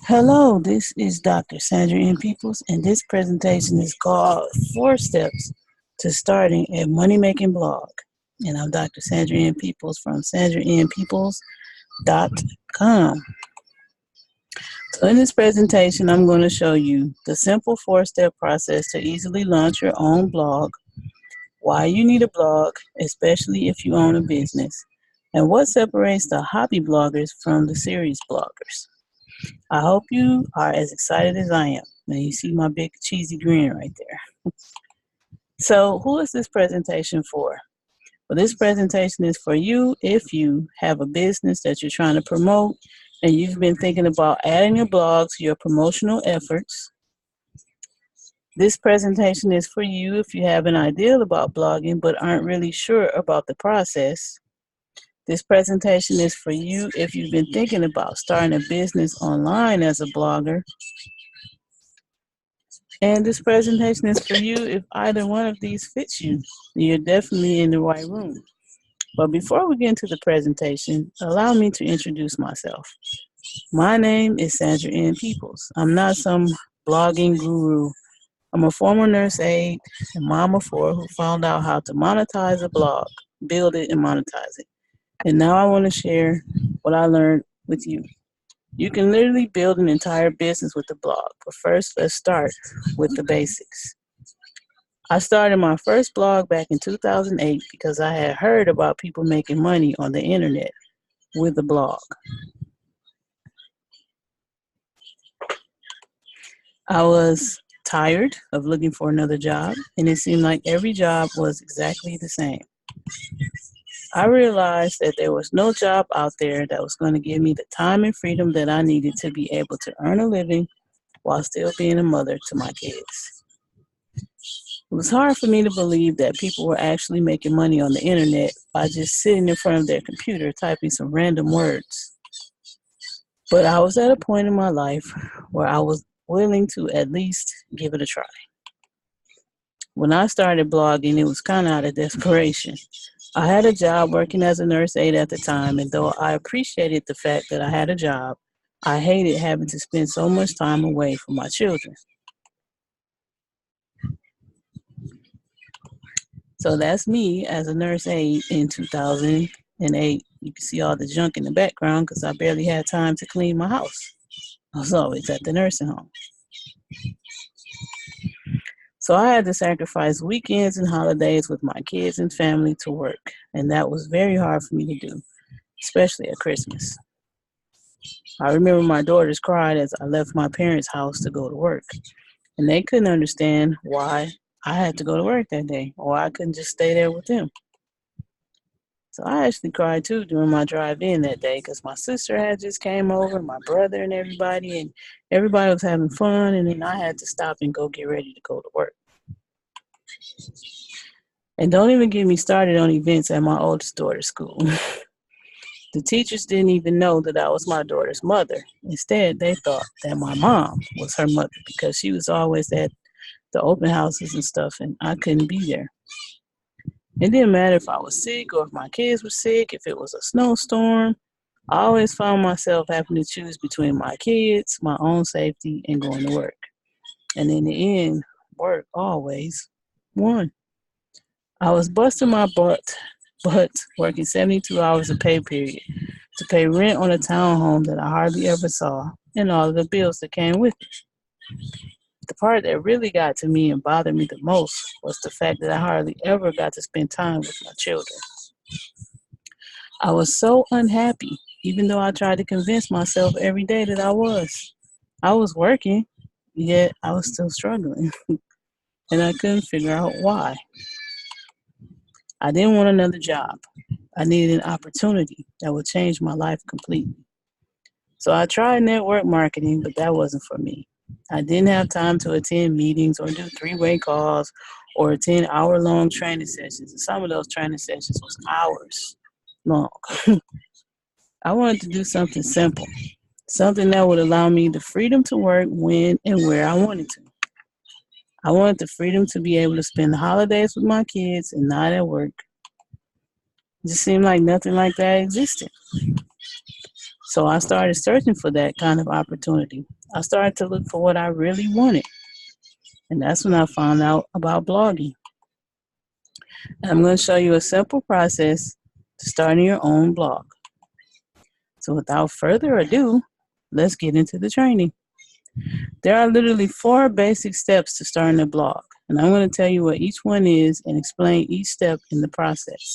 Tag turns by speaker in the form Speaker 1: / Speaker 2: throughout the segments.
Speaker 1: Hello, this is Dr. Sandra N. And this presentation is called 4 Steps to Starting a Money Making Blog. And I'm Dr. Sandra N. From SandraNPeoples.com. So in this presentation, I'm going to show you the simple 4-step process to easily launch your own blog, why you need a blog, especially if you own a business, and what separates the hobby bloggers from the serious bloggers. I hope you are as excited as I am. Now you see my big cheesy grin right there. So who is this presentation for? Well, this presentation is for you if you have a business that you're trying to promote and you've been thinking about adding a blog to your promotional efforts. This presentation is for you if you have an idea about blogging but aren't really sure about the process. This presentation is for you if you've been thinking about starting a business online as a blogger. And this presentation is for you if either one of these fits you. You're definitely in the right room. But before we get into the presentation, allow me to introduce myself. My name is Sandra N. I'm not some blogging guru. I'm a former nurse aide and mom of 4 who found out how to monetize a blog, build it and monetize it. And now I want to share what I learned with you. You can literally build an entire business with a blog, but first let's start with the basics. I started my first blog back in 2008 because I had heard about people making money on the internet with a blog. I was tired of looking for another job, and it seemed like every job was exactly the same. I realized that there was no job out there that was going to give me the time and freedom that I needed to be able to earn a living while still being a mother to my kids. It was hard for me to believe that people were actually making money on the internet by just sitting in front of their computer typing some random words. But I was at a point in my life where I was willing to at least give it a try. When I started blogging, it was kind of out of desperation. I had a job working as a nurse aide at the time, and though I appreciated the fact that I had a job, I hated having to spend so much time away from my children. So that's me as a nurse aide in 2008. You can see all the junk in the background because I barely had time to clean my house. I was always at the nursing home. So I had to sacrifice weekends and holidays with my kids and family to work, and that was very hard for me to do, especially at Christmas. I remember my daughters cried as I left my parents' house to go to work, and they couldn't understand why I had to go to work that day, or I couldn't just stay there with them. So I actually cried too during my drive in that day because my sister had just came over, my brother and everybody was having fun, and then I had to stop and go get ready to go to work. And don't even get me started on events at my oldest daughter's school. The teachers didn't even know that I was my daughter's mother. Instead, they thought that my mom was her mother because she was always at the open houses and stuff, and I couldn't be there. It didn't matter if I was sick or if my kids were sick, if it was a snowstorm. I always found myself having to choose between my kids, my own safety, and going to work. And in the end, work always won. I was busting my butt working 72 hours a pay period to pay rent on a townhome that I hardly ever saw and all of the bills that came with it. The part that really got to me and bothered me the most was the fact that I hardly ever got to spend time with my children. I was so unhappy, even though I tried to convince myself every day that I was. I was working, yet I was still struggling, and I couldn't figure out why. I didn't want another job. I needed an opportunity that would change my life completely. So I tried network marketing, but that wasn't for me. I didn't have time to attend meetings or do 3-way calls or attend hour-long training sessions. And some of those training sessions was hours long. I wanted to do something simple, something that would allow me the freedom to work when and where I wanted to. I wanted the freedom to be able to spend the holidays with my kids and not at work. It just seemed like nothing like that existed. So I started searching for that kind of opportunity. I started to look for what I really wanted. And that's when I found out about blogging. And I'm going to show you a simple process to starting your own blog. So without further ado, let's get into the training. There are literally 4 basic steps to starting a blog. And I'm going to tell you what each one is and explain each step in the process.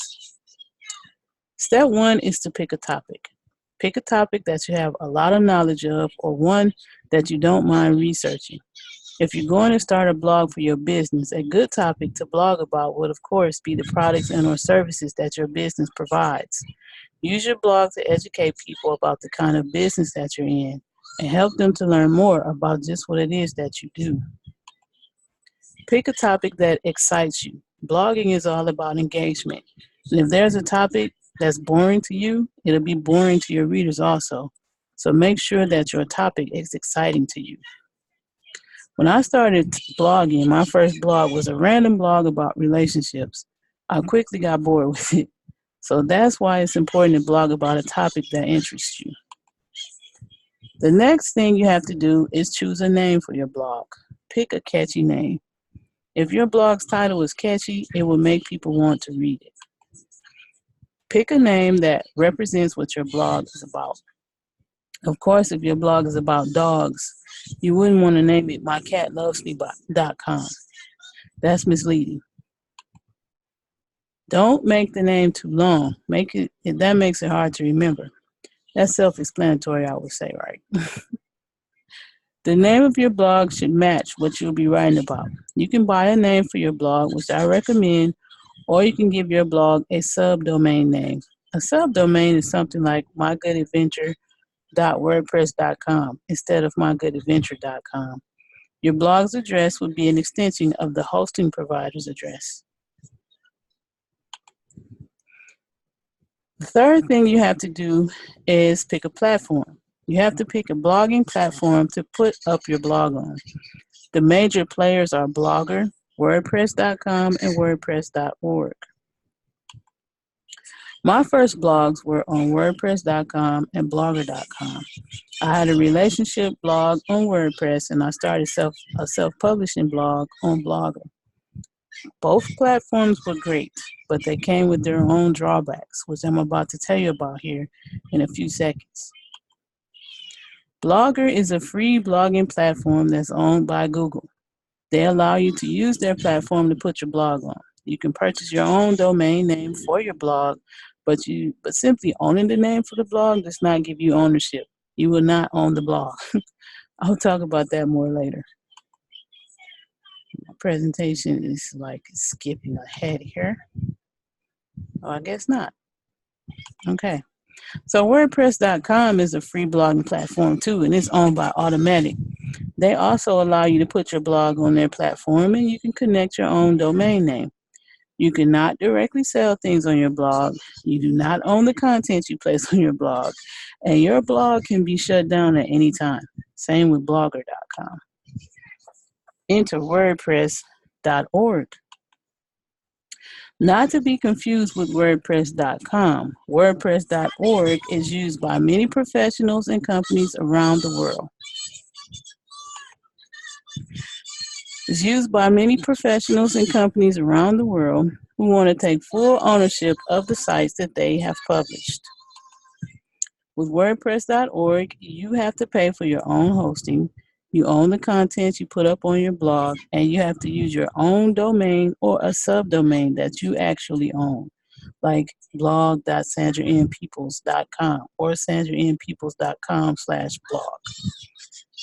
Speaker 1: Step 1 is to pick a topic. Pick a topic that you have a lot of knowledge of or one that you don't mind researching. If you're going to start a blog for your business, a good topic to blog about would, of course, be the products and or services that your business provides. Use your blog to educate people about the kind of business that you're in and help them to learn more about just what it is that you do. Pick a topic that excites you. Blogging is all about engagement. And if there's a topic that's boring to you, it'll be boring to your readers also. So make sure that your topic is exciting to you. When I started blogging, my first blog was a random blog about relationships. I quickly got bored with it. So that's why it's important to blog about a topic that interests you. The next thing you have to do is choose a name for your blog. Pick a catchy name. If your blog's title is catchy, it will make people want to read it. Pick a name that represents what your blog is about. Of course, if your blog is about dogs, you wouldn't want to name it mycatlovesme.com. That's misleading. Don't make the name too long. That makes it hard to remember. That's self-explanatory, I would say, right? The name of your blog should match what you'll be writing about. You can buy a name for your blog, which I recommend, or you can give your blog a subdomain name. A subdomain is something like mygoodadventure.wordpress.com instead of mygoodadventure.com. Your blog's address would be an extension of the hosting provider's address. The third thing you have to do is pick a platform. You have to pick a blogging platform to put up your blog on. The major players are Blogger, WordPress.com, and WordPress.org. My first blogs were on WordPress.com and Blogger.com. I had a relationship blog on WordPress, and I started a self-publishing blog on Blogger. Both platforms were great, but they came with their own drawbacks, which I'm about to tell you about here in a few seconds. Blogger is a free blogging platform that's owned by Google. They allow you to use their platform to put your blog on. You can purchase your own domain name for your blog, but simply owning the name for the blog does not give you ownership. You will not own the blog. I'll talk about that more later. My presentation is like skipping ahead here. Oh, I guess not. Okay. So WordPress.com is a free blogging platform too, and it's owned by Automatic. They also allow you to put your blog on their platform, and you can connect your own domain name. You cannot directly sell things on your blog. You do not own the content you place on your blog, and your blog can be shut down at any time. Same with Blogger.com. Enter WordPress.org. Not to be confused with WordPress.com. WordPress.org is used by many professionals and companies around the world. It's used by many professionals and companies around the world who want to take full ownership of the sites that they have published. With WordPress.org, you have to pay for your own hosting. You own the content you put up on your blog, and you have to use your own domain or a subdomain that you actually own, like blog.sandranpeoples.com or sandranpeoples.com/blog.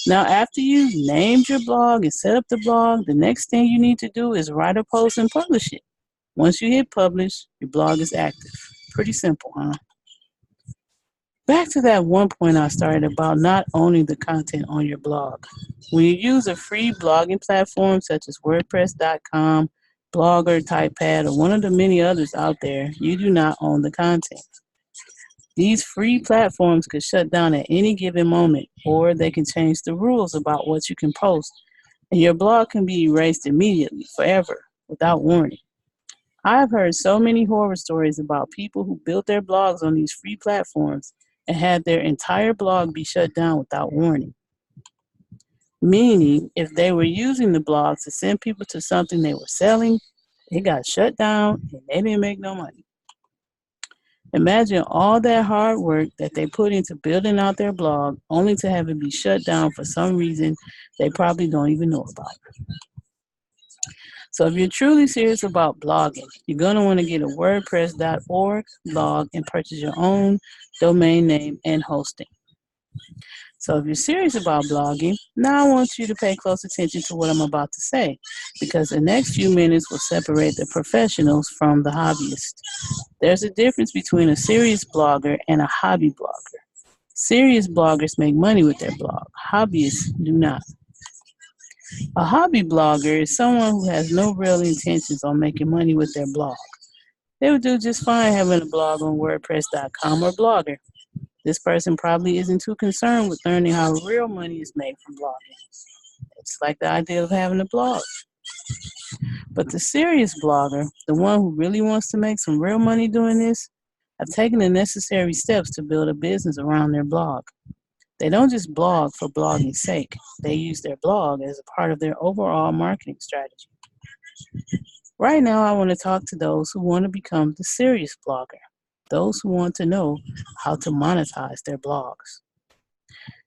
Speaker 1: Now, after you've named your blog and set up the blog, the next thing you need to do is write a post and publish it. Once you hit publish, your blog is active. Pretty simple, huh? Back to that one point I started about not owning the content on your blog. When you use a free blogging platform such as WordPress.com, Blogger, Typepad, or one of the many others out there, you do not own the content. These free platforms could shut down at any given moment, or they can change the rules about what you can post, and your blog can be erased immediately, forever, without warning. I've heard so many horror stories about people who built their blogs on these free platforms and had their entire blog be shut down without warning. Meaning, if they were using the blog to send people to something they were selling, it got shut down and they didn't make no money. Imagine all that hard work that they put into building out their blog only to have it be shut down for some reason they probably don't even know about. So if you're truly serious about blogging, you're going to want to get a WordPress.org blog and purchase your own domain name and hosting. So if you're serious about blogging, now I want you to pay close attention to what I'm about to say, because the next few minutes will separate the professionals from the hobbyists. There's a difference between a serious blogger and a hobby blogger. Serious bloggers make money with their blog. Hobbyists do not. A hobby blogger is someone who has no real intentions on making money with their blog. They would do just fine having a blog on WordPress.com or Blogger. This person probably isn't too concerned with learning how real money is made from blogging. It's like the idea of having a blog. But the serious blogger, the one who really wants to make some real money doing this, have taken the necessary steps to build a business around their blog. They don't just blog for blogging's sake. They use their blog as a part of their overall marketing strategy. Right now, I want to talk to those who want to become the serious blogger, those who want to know how to monetize their blogs.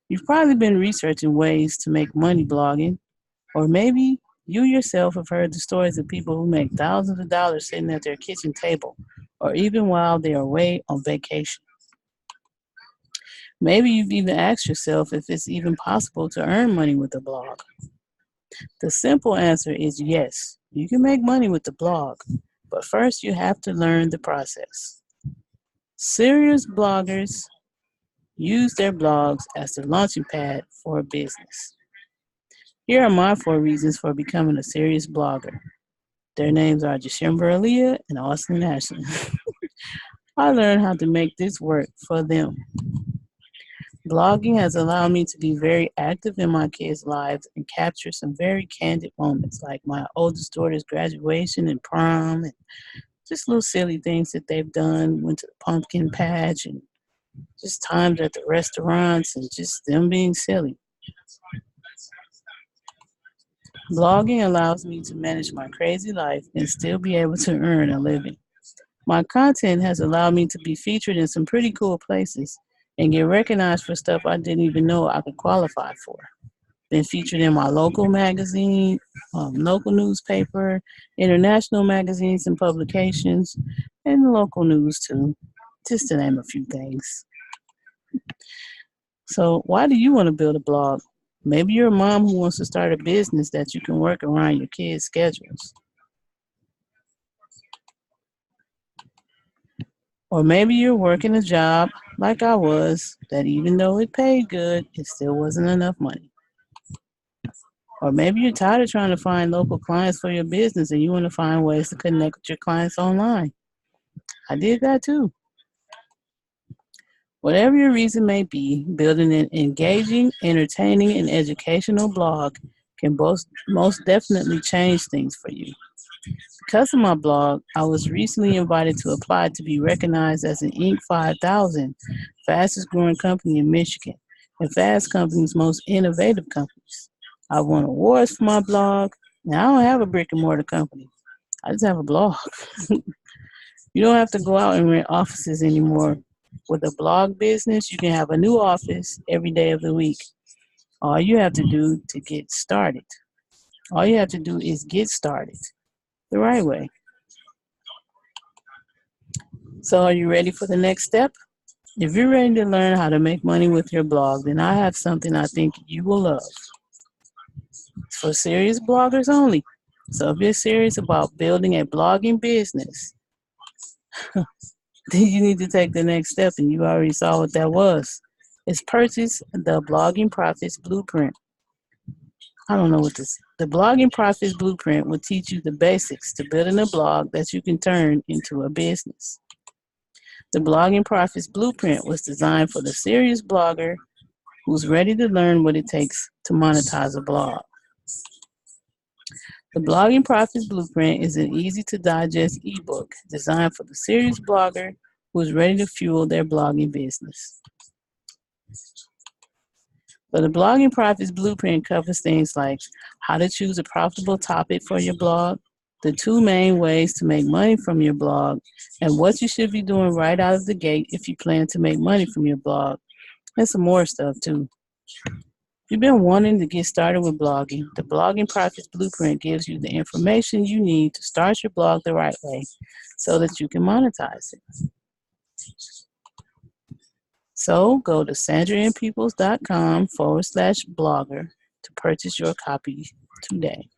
Speaker 1: You've probably been researching ways to make money blogging, or maybe you yourself have heard the stories of people who make thousands of dollars sitting at their kitchen table, or even while they are away on vacation. Maybe you've even asked yourself if it's even possible to earn money with a blog. The simple answer is yes, you can make money with the blog, but first you have to learn the process. Serious bloggers use their blogs as the launching pad for a business. Here are my 4 reasons for becoming a serious blogger. Their names are Jashimber Aaliyah and Austin Ashley. I learned how to make this work for them. Blogging has allowed me to be very active in my kids' lives and capture some very candid moments, like my oldest daughter's graduation and prom, and just little silly things that they've done, went to the pumpkin patch, and just times at the restaurants, and just them being silly. Blogging allows me to manage my crazy life and still be able to earn a living. My content has allowed me to be featured in some pretty cool places and get recognized for stuff I didn't even know I could qualify for. Been featured in my local magazine, local newspaper, international magazines and publications, and local news too, just to name a few things. So why do you want to build a blog? Maybe you're a mom who wants to start a business that you can work around your kids' schedules. Or maybe you're working a job like I was, that even though it paid good, it still wasn't enough money. Or maybe you're tired of trying to find local clients for your business and you want to find ways to connect with your clients online. I did that too. Whatever your reason may be, building an engaging, entertaining, and educational blog can most definitely change things for you. Because of my blog, I was recently invited to apply to be recognized as an Inc. 5000 fastest growing company in Michigan and Fast Company's most innovative companies. I won awards for my blog. Now I don't have a brick and mortar company. I just have a blog. You don't have to go out and rent offices anymore. With a blog business, you can have a new office every day of the week. All you have to do to get started. All you have to do is get started the right way. So are you ready for the next step? If you're ready to learn how to make money with your blog, then I have something I think you will love. It's for serious bloggers only. So if you're serious about building a blogging business, then you need to take the next step, and you already saw what that was. It's purchase the Blogging Profits Blueprint. I don't know what this. The Blogging Profits Blueprint will teach you the basics to building a blog that you can turn into a business. The Blogging Profits Blueprint was designed for the serious blogger who's ready to learn what it takes to monetize a blog. The Blogging Profits Blueprint is an easy-to-digest ebook designed for the serious blogger who is ready to fuel their blogging business. But the Blogging Profits Blueprint covers things like how to choose a profitable topic for your blog, the 2 main ways to make money from your blog, and what you should be doing right out of the gate if you plan to make money from your blog, and some more stuff too. If you've been wanting to get started with blogging, the Blogging Profits Blueprint gives you the information you need to start your blog the right way so that you can monetize it. So go to sandranpeoples.com/blogger to purchase your copy today.